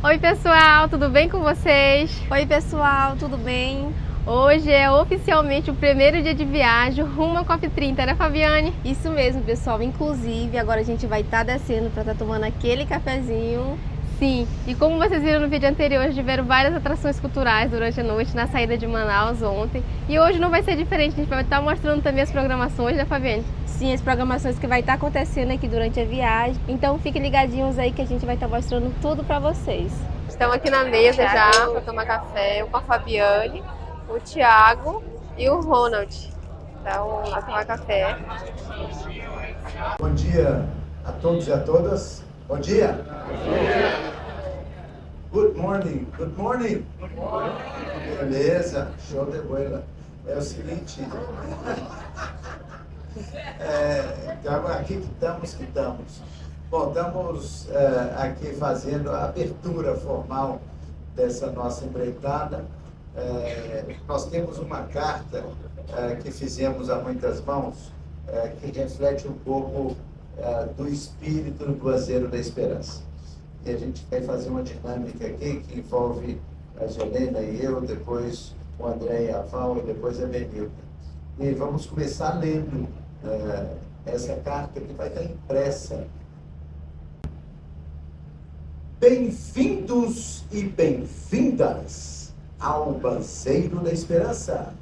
Oi pessoal, tudo bem com vocês? Oi pessoal, tudo bem? Hoje é oficialmente o primeiro dia de viagem rumo à COP30, né Fabiane? Isso mesmo pessoal, inclusive agora a gente vai estar descendo para estar tomando aquele cafezinho. Sim, e como vocês viram no vídeo anterior, tiveram várias atrações culturais durante a noite na saída de Manaus ontem. E hoje não vai ser diferente, a gente vai estar mostrando também as programações, né Fabiane? Sim, as programações que vai estar acontecendo aqui durante a viagem. Então fiquem ligadinhos aí que a gente vai estar mostrando tudo para vocês. Estamos aqui na mesa já para tomar café, eu com a Fabiane, o Thiago e o Ronald. Então, vamos tomar café. Bom dia a todos e a todas. Bom dia. Good morning. Good morning. Good morning. Beleza. Show de bola. É o seguinte. Então, aqui que estamos. Bom, estamos aqui fazendo a abertura formal dessa nossa empreitada. Nós temos uma carta que fizemos a muitas mãos, que reflete um pouco do espírito do Banzeiro da Esperança. E a gente vai fazer uma dinâmica aqui que envolve a Helena e eu, depois o André e a Val e depois a Benilda. E vamos começar lendo essa carta que vai estar impressa. Bem-vindos e bem-vindas ao Banzeiro da Esperança.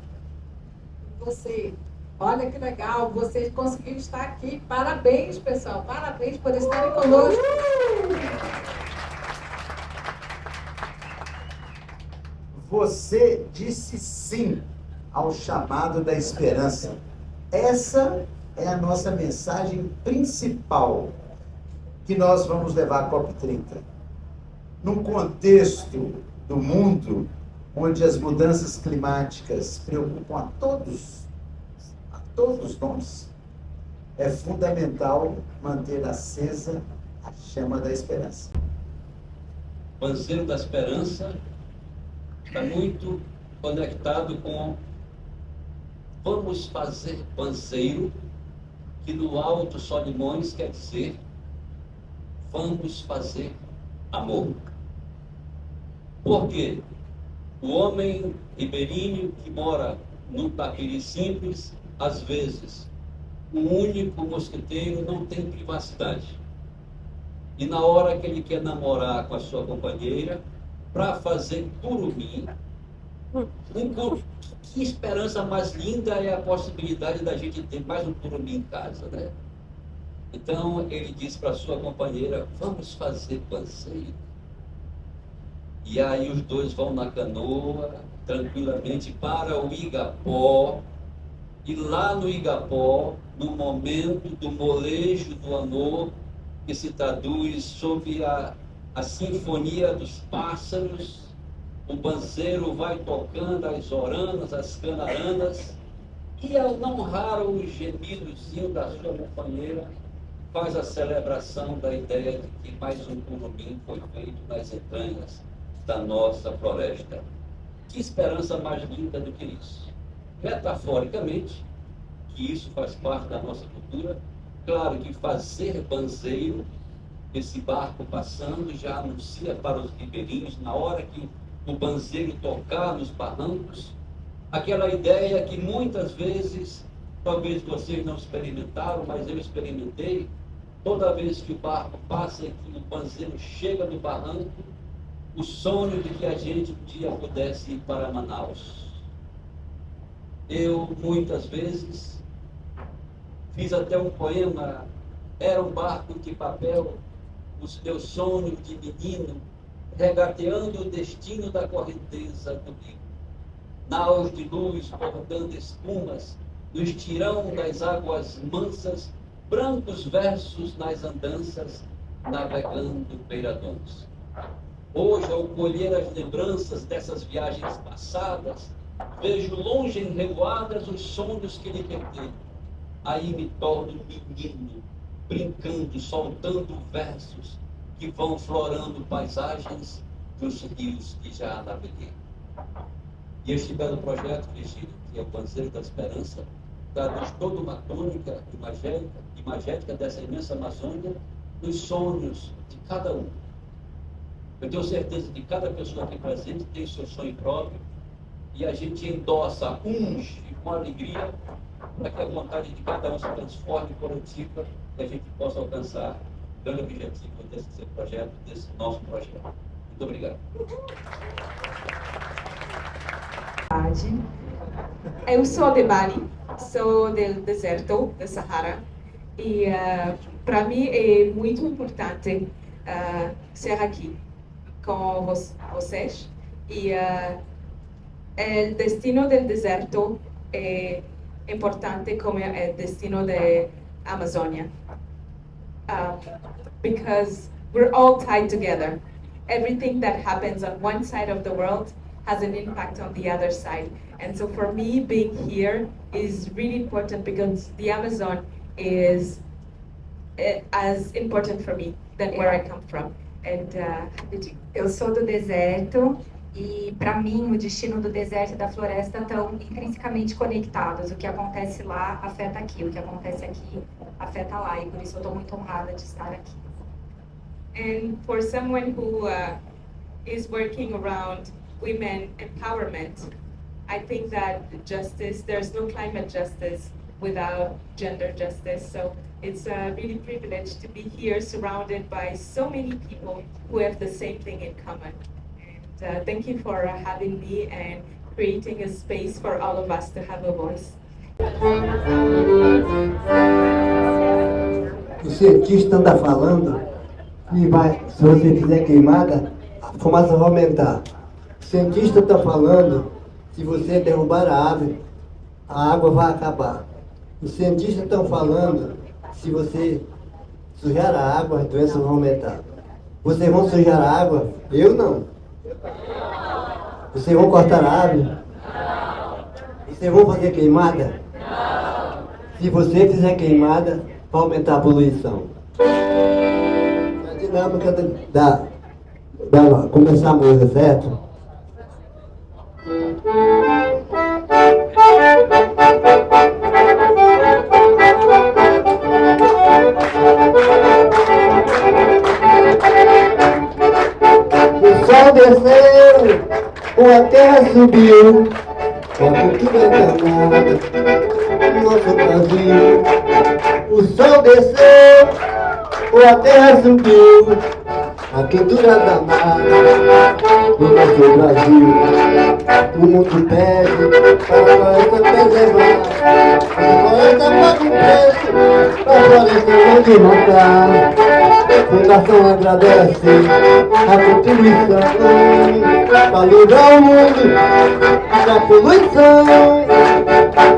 Você, olha que legal, vocês conseguiram estar aqui. Parabéns, pessoal, parabéns por estarem conosco. Você disse sim ao chamado da esperança. Essa é a nossa mensagem principal que nós vamos levar à COP30. Num contexto do mundo onde as mudanças climáticas preocupam a todos nós, é fundamental manter acesa a chama da esperança. O Banzeiro da Esperança está muito conectado com vamos fazer banzeiro, que no Alto Solimões quer dizer vamos fazer amor. Por quê? O homem ribeirinho que mora num tapiri simples, às vezes, o único mosquiteiro não tem privacidade. E na hora que ele quer namorar com a sua companheira, para fazer curumim, que esperança mais linda é a possibilidade da gente ter mais um curumim em casa, né? Então ele diz para sua companheira, vamos fazer banzeiro. E aí os dois vão na canoa, tranquilamente, para o Igapó. E lá no Igapó, no momento do molejo do amor, que se traduz sob a sinfonia dos pássaros, o banzeiro vai tocando as oranas, as canaranas, e ao não raro o gemidozinho da sua companheira faz a celebração da ideia de que mais um curumim foi feito nas entranhas da nossa floresta. Que esperança mais linda do que isso? Metaforicamente, que isso faz parte da nossa cultura, claro que fazer banzeiro, esse barco passando, já anuncia para os ribeirinhos, na hora que o banzeiro tocar nos barrancos, aquela ideia que muitas vezes, talvez vocês não experimentaram, mas eu experimentei, toda vez que o barco passa e que o banzeiro chega no barranco, o sonho de que a gente um dia pudesse ir para Manaus. Eu, muitas vezes, fiz até um poema, era um barco de papel, os meus sonhos de menino, regateando o destino da correnteza do rio. Naus de luz bordando espumas, no estirão das águas mansas, brancos versos nas andanças, navegando beiradões. Hoje, ao colher as lembranças dessas viagens passadas, vejo longe em revoadas os sonhos que lhe perdi. Aí me torno menino, brincando, soltando versos que vão florando paisagens dos rios que já naveguei. E este belo projeto, Virgílio, que é o Banzeiro da Esperança, traduz toda uma tônica imagética dessa imensa Amazônia nos sonhos de cada um. Eu tenho certeza que cada pessoa aqui presente tem seu sonho próprio e a gente endossa uns com alegria para que a vontade de cada um se transforme coletiva e a gente possa alcançar o grande objetivo desse projeto, desse nosso projeto. Muito obrigado. Eu sou de Bali, sou do deserto do Sahara e para mim é muito importante ser aqui com vocês e o destino do deserto é importante como o destino da Amazônia, because we're all tied together. Everything that happens on one side of the world has an impact on the other side. And so for me, being here is really important because the Amazon is as important for me than where I come from. And eu sou do deserto e para mim o destino do deserto e da floresta estão intrinsecamente conectados. O que acontece lá afeta aqui, o que acontece aqui afeta lá e por isso eu estou muito honrada de estar aqui. And for someone who is working around women empowerment, I think that justice, there's no climate justice without gender justice. So it's a really privilege to be here surrounded by so many people who have the same thing in common. And thank you for having me and creating a space for all of us to have a voice. O cientista anda falando que se você fizer queimada, a fumaça vai aumentar. O cientista está falando que se você derrubar a árvore, a água vai acabar. Os cientistas estão falando que se você sujar a água, as doenças vão aumentar. Vocês vão sujar a água? Eu não. Vocês vão cortar a árvore? Não. Vocês vão fazer queimada? Não. Se você fizer queimada, vai aumentar a poluição. A dinâmica da começar a música, certo? O sol desceu, a terra subiu, a cultura danada do nosso Brasil. O sol desceu, a terra subiu, a quentura danada do nosso Brasil. O mundo pede para a floresta preservar, a floresta paga o preço, a floresta não desmatar. A Fundação agradece a contribuição para livrar o mundo da poluição.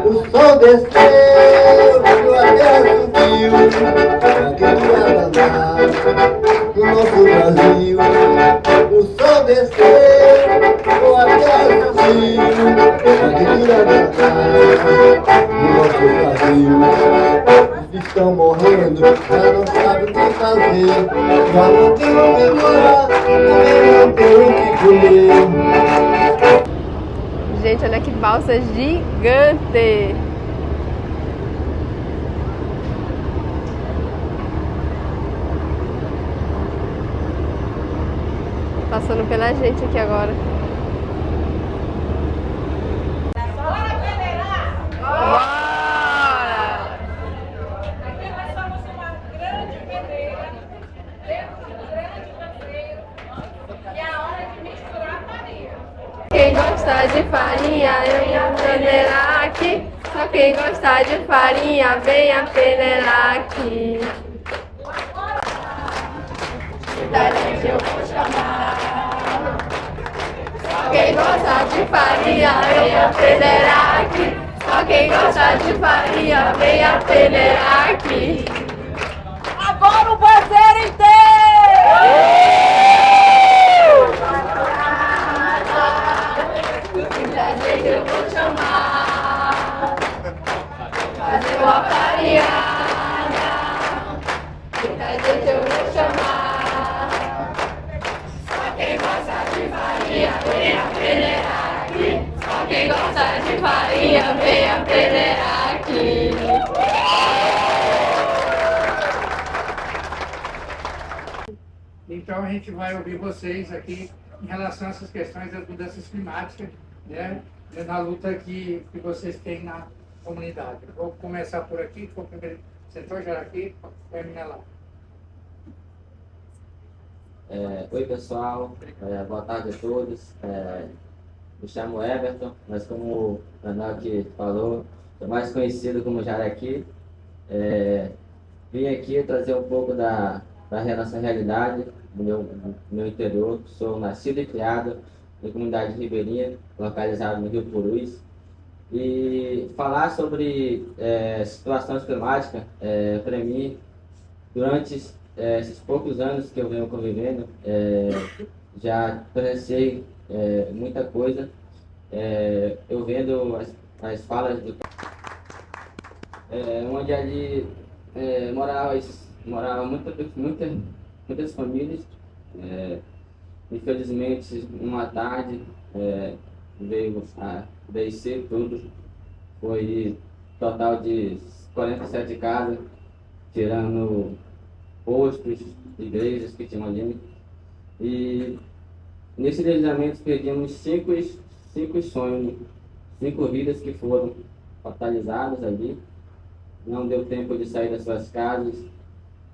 O sol desceu, a terra subiu, a quentura danada do nosso Brasil. O sol desceu, a terra subiu, a quentura danada do nosso Brasil. Estão morrendo, já não sabem o que fazer, já não tem o que morar, também não tem o que comer. Gente, olha que balsa gigante! Passando pela gente aqui agora. Quem gosta de farinha, venha peneirar aqui. Só quem gosta de farinha, venha peneirar aqui. Da gente eu vou chamar. Só quem gosta de farinha, venha peneirar aqui. Só quem gosta de farinha, venha peneirar aqui. Agora o parceiro inteiro! Eu vou chamar, fazer uma farinhada. Muita gente eu vou chamar. Só quem gosta de farinha, venha peneirar aqui. Só quem gosta de farinha, venha peneirar aqui. Então a gente vai ouvir vocês aqui em relação a essas questões das mudanças climáticas, né? Na luta que vocês têm na comunidade. Vou começar por aqui, que foi o primeiro setor, já aqui, termina lá. Oi pessoal, boa tarde a todos. Me chamo Everton, mas como o Daniel aqui falou, sou mais conhecido como Jaraqui. Vim aqui trazer um pouco da nossa realidade do meu interior. Sou nascido e criado na comunidade ribeirinha, localizada no Rio Purus. E falar sobre situações climáticas, para mim, durante esses poucos anos que eu venho convivendo, já presenciei muita coisa. Eu vendo as falas do onde ali morava muitas famílias. Infelizmente, uma tarde veio ser tudo. Foi total de 47 casas, tirando postos, igrejas que tinham ali. E nesse deslizamento perdemos cinco sonhos, 5 vidas que foram fatalizadas ali. Não deu tempo de sair das suas casas,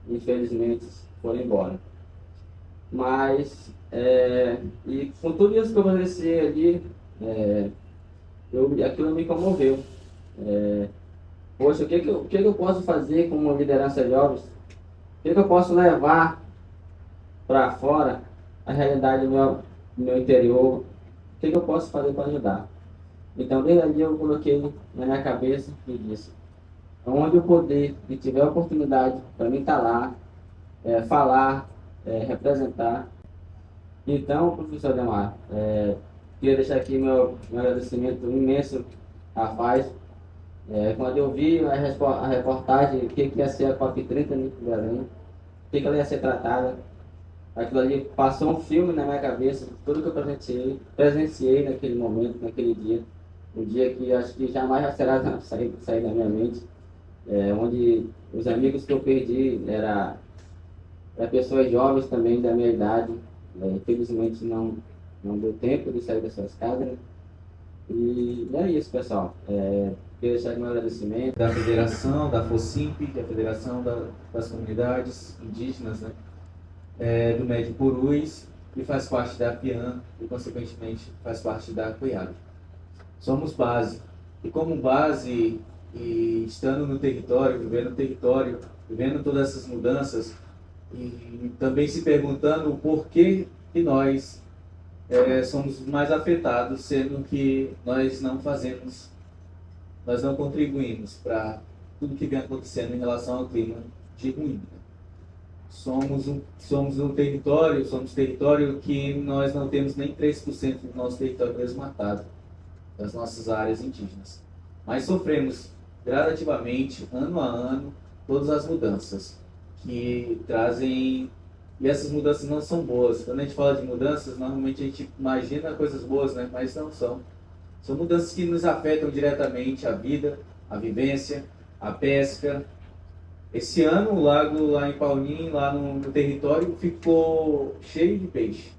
infelizmente foram embora. Mas, e com tudo isso que eu presenciei ali, aquilo me comoveu. Poxa, o que eu posso fazer como liderança de jovens? O que eu posso levar para fora a realidade do meu interior? O que eu posso fazer para ajudar? Então, desde ali eu coloquei na minha cabeça e disse: onde eu puder e tiver a oportunidade para mim estar lá, falar, representar. Então, professor Ademar, queria deixar aqui meu agradecimento imenso à FAES. Quando eu vi a reportagem, o que ia ser a COP30 em Belém, o que ela ia ser tratada, aquilo ali passou um filme na minha cabeça, tudo que eu presenciei naquele momento, naquele dia, um dia que acho que jamais será sair da minha mente, onde os amigos que eu perdi eram pessoas jovens também da minha idade. Infelizmente não deu tempo de sair das suas casas, né? E é isso, pessoal. Queria deixar meu agradecimento da Federação, da FOCIMP, que é a Federação das Comunidades Indígenas, né? Do Médio Purus, que faz parte da PIAN e, consequentemente, faz parte da COIAB. Somos base. E como base, e estando no território, vivendo todas essas mudanças, e também se perguntando o porquê que nós somos mais afetados, sendo que nós não contribuímos para tudo que vem acontecendo em relação ao clima de ruim. Somos território que nós não temos nem 3% do nosso território desmatado, das nossas áreas indígenas. Mas sofremos gradativamente, ano a ano, todas as mudanças que trazem, e essas mudanças não são boas. Quando a gente fala de mudanças, normalmente a gente imagina coisas boas, né? Mas não são. São mudanças que nos afetam diretamente a vida, a vivência, a pesca. Esse ano o lago lá em Paulinho, lá no território, ficou cheio de peixe.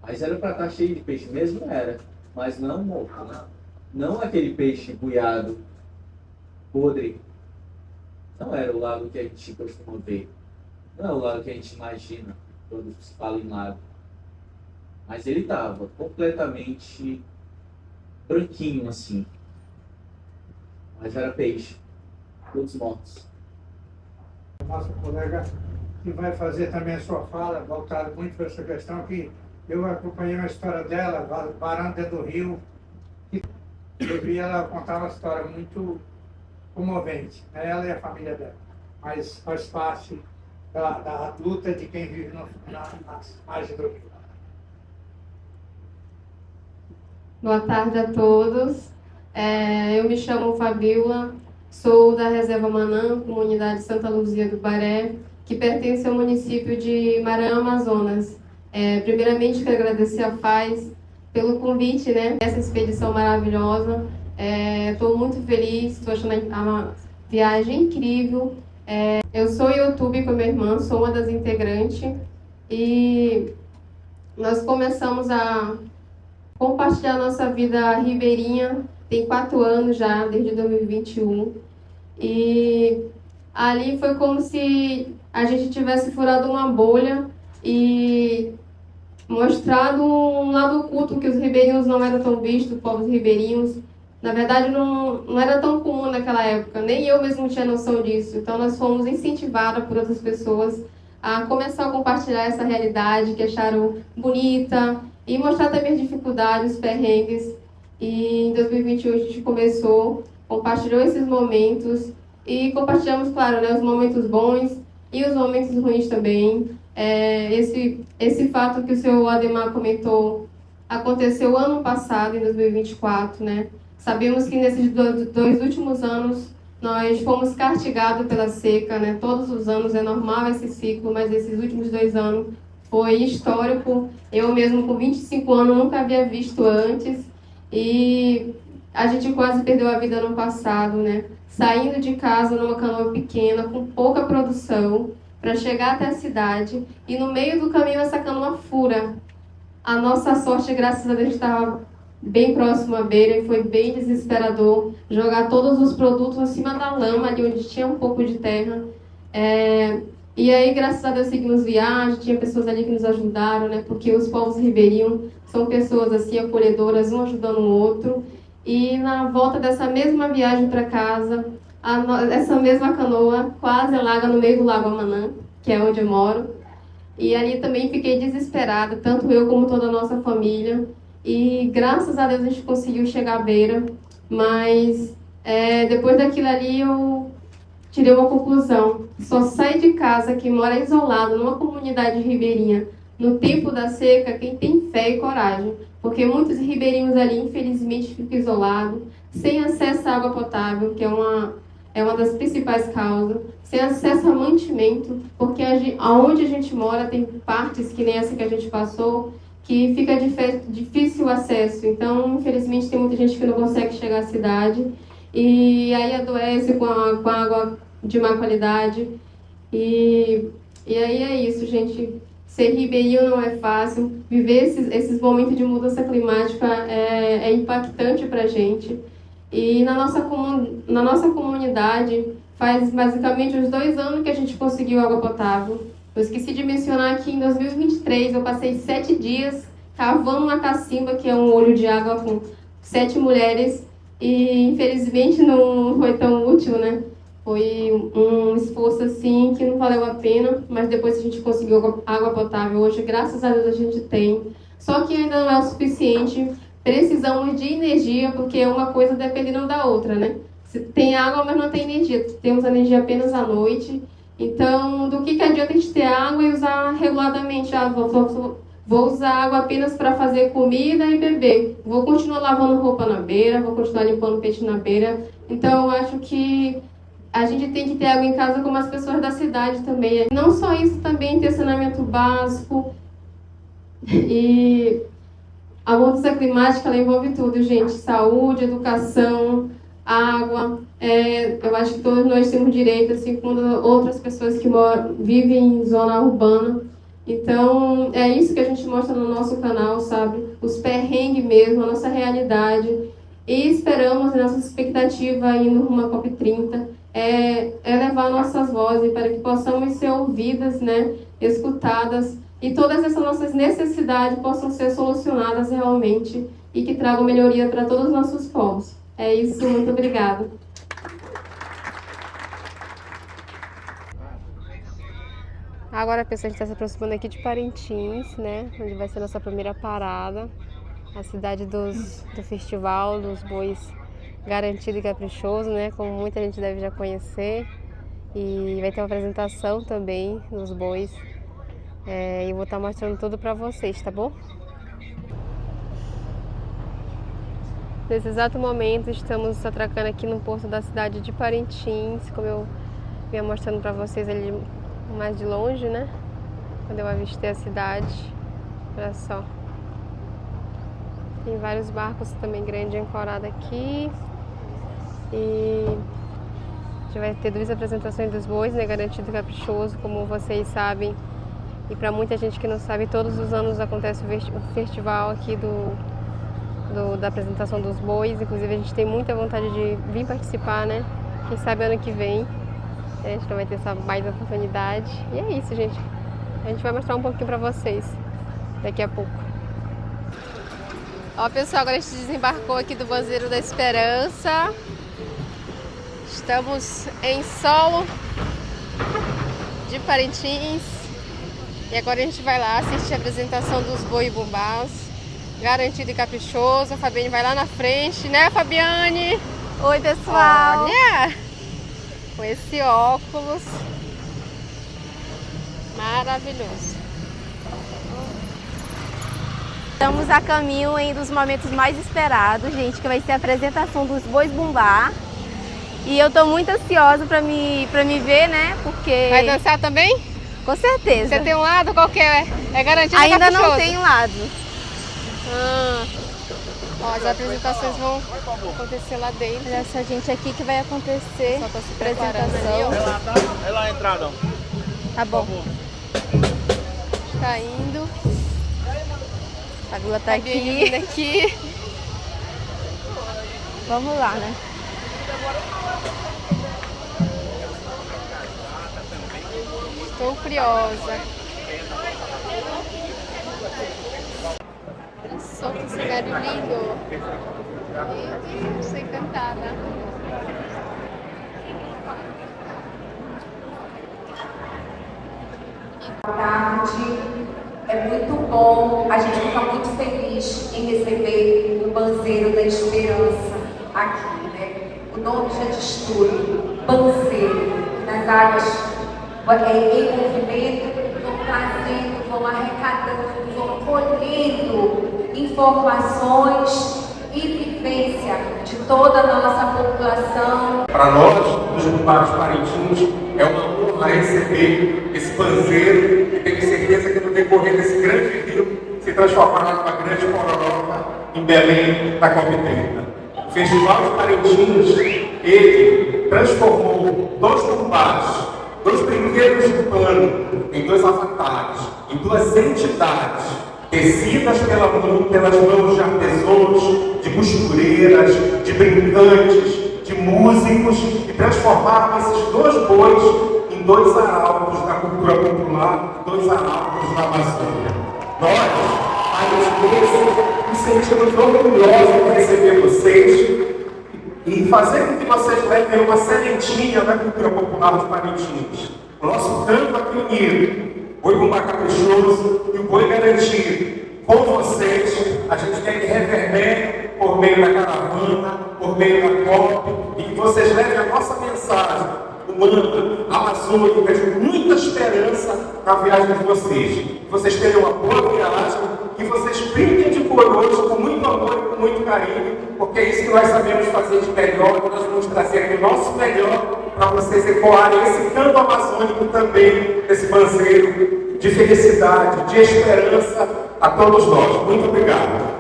Mas era para estar cheio de peixe mesmo? Era. Mas não morto, né? Não aquele peixe buiado, podre. Não era o lago que a gente costuma ver. Não é o lago que a gente imagina quando se fala em lago. Mas ele estava completamente branquinho assim. Mas era peixe. Todos mortos. Nosso colega que vai fazer também a sua fala, voltado muito para essa questão, que eu acompanhei a história dela, varando dentro do rio. Eu vi ela contar uma história muito comovente, né? Ela e a família dela, mas faz parte da luta de quem vive nas margens do rio. Boa tarde a todos. Eu me chamo Fabíola, sou da Reserva Manã, comunidade Santa Luzia do Baré, que pertence ao município de Maranhão, Amazonas. Primeiramente, quero agradecer a FAES pelo convite, né? Essa expedição maravilhosa. Estou muito feliz, estou achando a viagem incrível Eu sou YouTube com a minha irmã, sou uma das integrantes, e nós começamos a compartilhar nossa vida ribeirinha, tem 4 anos já, desde 2021, e ali foi como se a gente tivesse furado uma bolha e mostrado um lado oculto, que os ribeirinhos não eram tão vistos, povos ribeirinhos. Na verdade, não era tão comum naquela época, nem eu mesmo tinha noção disso. Então, nós fomos incentivadas por outras pessoas a começar a compartilhar essa realidade que acharam bonita e mostrar também as dificuldades, os perrengues. E em 2021 a gente começou, compartilhou esses momentos e compartilhamos, claro, né, os momentos bons e os momentos ruins também. Esse fato que o senhor Ademar comentou aconteceu ano passado, em 2024, né? Sabemos que nesses 2 últimos anos nós fomos castigados pela seca, né? Todos os anos é normal esse ciclo, mas esses últimos 2 anos foi histórico. Eu mesmo com 25 anos nunca havia visto antes e a gente quase perdeu a vida no passado, né? Saindo de casa numa canoa pequena, com pouca produção, para chegar até a cidade, e no meio do caminho essa canoa fura. A nossa sorte, graças a Deus, estava bem próximo à beira e foi bem desesperador jogar todos os produtos em cima da lama, ali onde tinha um pouco de terra. E aí, graças a Deus, seguimos viagem, tinha pessoas ali que nos ajudaram, né? Porque os povos ribeirinhos são pessoas assim, acolhedoras, um ajudando o outro. E na volta dessa mesma viagem para casa, essa mesma canoa quase alaga no meio do Lago Amanã, que é onde eu moro. E ali também fiquei desesperada, tanto eu como toda a nossa família. E graças a Deus a gente conseguiu chegar à beira. Mas depois daquilo ali eu tirei uma conclusão. Só sai de casa quem mora isolado numa comunidade ribeirinha no tempo da seca quem tem fé e coragem. Porque muitos ribeirinhos ali, infelizmente, ficam isolados, sem acesso à água potável, que é uma das principais causas, sem acesso a mantimento, porque aonde a gente mora tem partes que nem essa que a gente passou, que fica difícil o acesso. Então, infelizmente, tem muita gente que não consegue chegar à cidade e aí adoece com a água de má qualidade. E aí é isso, gente. Ser ribeirinho não é fácil. Viver esses momentos de mudança climática é impactante para a gente. E na nossa comunidade, faz basicamente uns 2 anos que a gente conseguiu água potável. Eu esqueci de mencionar que em 2023 eu passei 7 dias cavando uma cacimba, que é um olho de água com 7 mulheres, e infelizmente não foi tão útil, né? Foi um esforço assim que não valeu a pena, mas depois a gente conseguiu água potável. Hoje, graças a Deus, a gente tem. Só que ainda não é o suficiente. Precisamos de energia, porque é uma coisa dependendo da outra, né? Tem água, mas não tem energia. Temos energia apenas à noite. Então, do que adianta a gente ter água e usar reguladamente? Vou usar água apenas para fazer comida e beber. Vou continuar lavando roupa na beira, vou continuar limpando peixe na beira. Então, eu acho que a gente tem que ter água em casa como as pessoas da cidade também. Não só isso, também ter saneamento básico. E a mudança climática, ela envolve tudo, gente. Saúde, educação, água. Eu acho que todos nós temos direito, assim como outras pessoas que vivem em zona urbana. Então, é isso que a gente mostra no nosso canal, sabe? Os perrengues mesmo, a nossa realidade. E esperamos, a nossa expectativa indo rumo à COP30 é levar nossas vozes para que possamos ser ouvidas, né? Escutadas, e todas essas nossas necessidades possam ser solucionadas realmente e que tragam melhoria para todos os nossos povos. É isso, muito obrigada. Agora, pessoal, a gente está se aproximando aqui de Parintins, né? Onde vai ser a nossa primeira parada. A cidade do festival, dos bois Garantido e Caprichoso, né? Como muita gente deve já conhecer. E vai ter uma apresentação também dos bois. E vou estar mostrando tudo para vocês, tá bom? Nesse exato momento, estamos atracando aqui no porto da cidade de Parintins, como eu vinha mostrando para vocês ali mais de longe, né? Quando eu avistei a cidade. Olha só. Tem vários barcos também grandes ancorados aqui. E A gente vai ter 2 apresentações dos bois, né? Garantido Caprichoso, como vocês sabem. E para muita gente que não sabe, todos os anos acontece o festival aqui da apresentação dos bois. Inclusive a gente tem muita vontade de vir participar, né? Quem sabe ano que vem a gente não vai ter essa mais oportunidade. E é isso, gente. A gente vai mostrar um pouquinho para vocês daqui a pouco. Ó, pessoal, agora a gente desembarcou aqui do Banzeiro da Esperança. Estamos em solo de Parintins. E agora a gente vai lá assistir a apresentação dos boi bumbás. Garantido e Caprichoso. A Fabiane vai lá na frente, né, Fabiane? Oi, pessoal! Olha! Com esse óculos maravilhoso. Estamos a caminho dos momentos mais esperados, gente, que vai ser a apresentação dos bois bumbá. E eu tô muito ansiosa pra me ver, né? Porque... Vai dançar também? Com certeza. Você tem um lado? Qual que é? É garantido Ainda Caprichoso? não tenho lado. Ó, as apresentações vão acontecer lá dentro. Olha essa gente aqui que vai acontecer. Só tá se preparando apresentação. ali, É lá a entrada, ó. Tá bom. Tá indo. A Fabiola tá aqui. Vamos lá, né? Estou curiosa. Olha só que cenário lindo. Eu não sei cantar, né? Boa tarde. É muito bom, a gente fica muito feliz em receber o Banzeiro da Esperança aqui, né? O nome já diz tudo, Banzeiro. Nas águas em movimento, vão trazendo, vão arrecadando, vão colhendo informações e vivência de toda a nossa população. Para nós, os bumbás parintins, é uma honra receber esse banzeiro e tenho certeza que no decorrer desse grande rio se transformará numa grande pororoca em Belém da COP30. O Festival de Parintins, ele transformou 2 bumbás, 2 brinquedos de pano, em 2 avatares, em 2 entidades, tecidas pelas mãos de artesãos, de costureiras, de brincantes, de músicos, e transformaram esses 2 bois em 2 arautos da cultura popular, 2 arautos da Amazônia. Nós, parintinenses, nos sentimos orgulhosos de receber vocês e fazer com que vocês levem uma sementinha da cultura popular de Parintins. O nosso canto aqui unido, o Boi Bumbá Caprichoso e o Boi Garantido. Com vocês, a gente quer que reverbere por meio da caravana, por meio da COP, e que vocês levem a nossa mensagem humana, amazônica, de muita esperança na viagem de vocês. Que vocês tenham uma boa viagem, que vocês brinquem de coroas com muito amor e com muito carinho, porque é isso que nós sabemos fazer de melhor, e nós vamos trazer aqui o nosso melhor para vocês ecoarem esse canto amazônico também, esse banzeiro de felicidade, de esperança a todos nós. Muito obrigado.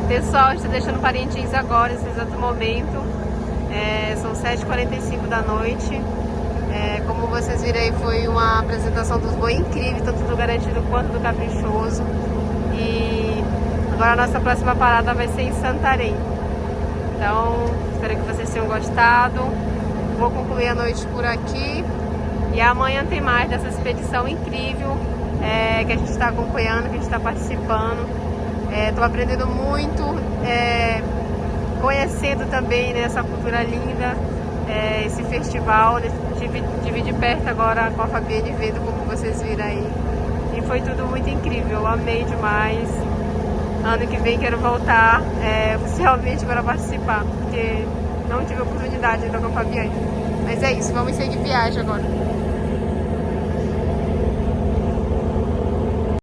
Pessoal, estou deixando Parintins agora, nesse exato momento. São 7h45 da noite. Como vocês viram aí, foi uma apresentação dos bois incrível, tanto do Garantido quanto do Caprichoso. E agora a nossa próxima parada vai ser em Santarém. Então, espero que vocês tenham gostado. Vou concluir a noite por aqui. E amanhã tem mais dessa expedição incrível que a gente está acompanhando, que a gente está participando. Estou aprendendo muito, conhecendo também, né, essa cultura linda, esse festival. Tive de perto agora com a Fabiane vendo, como vocês viram aí. E foi tudo muito incrível, eu amei demais. Ano que vem quero voltar oficialmente para participar, porque não tive oportunidade ainda com a Fabiane. Mas é isso, vamos seguir viagem agora.